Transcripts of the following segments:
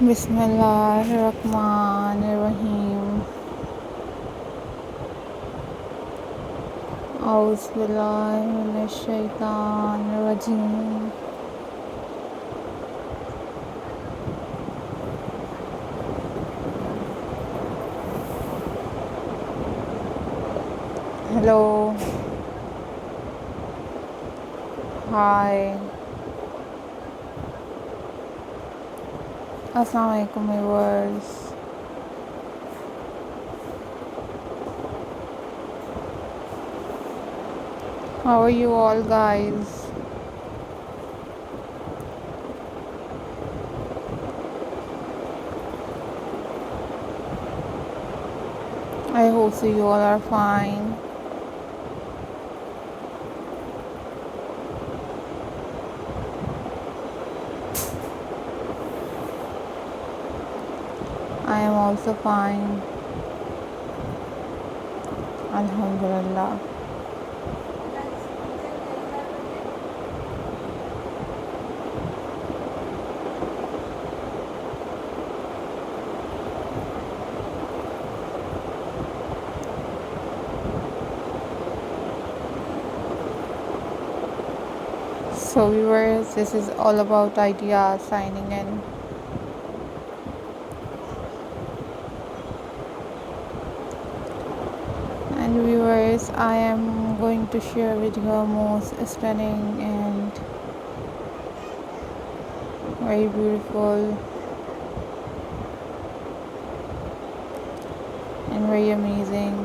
बिस्मिल्लाहिर्रहमानिर्रहीम। औज़ुबिल्लाहिमिनश्शैतानिर्रजीम। हेलो, हाय, अस्सलाम वालेकुम viewers. How are you all guys? I hope so you all are fine. I am also fine. Alhamdulillah. So viewers, this is all about ideas signing in. And viewers, I am going to share with you a most stunning and very beautiful and very amazing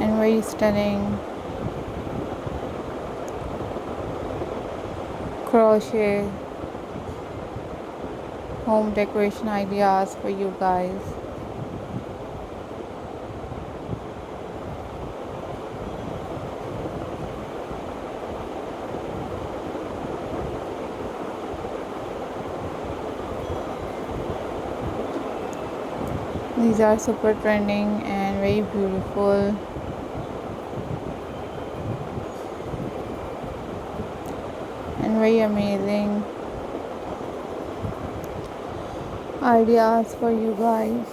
and very stunning crochet home decoration ideas for you guys. These are super trending and very beautiful and very amazing ideas for you guys.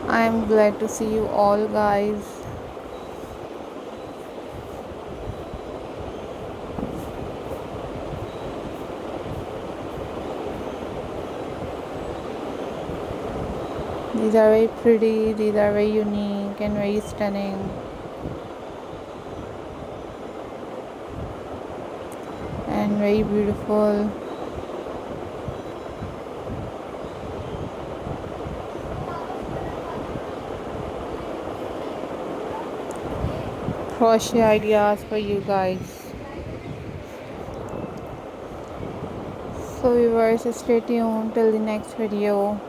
I am glad to see you all guys. These are very pretty, these are very unique and very stunning. And very beautiful. Crochet ideas for you guys. So viewers, stay tuned till the next video.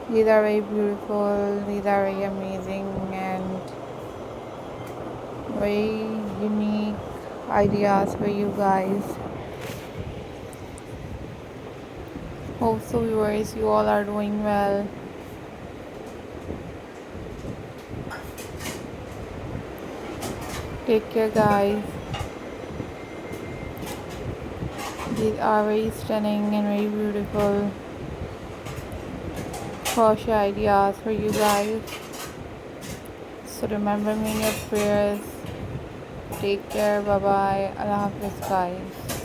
These are very beautiful, these are very amazing and very unique ideas for you guys. Hope so viewers, you all are doing well. Take care guys. These are very stunning and very beautiful crochet ideas for you guys. So remember me in your prayers. Take care. Bye bye. Allah Hafiz guys.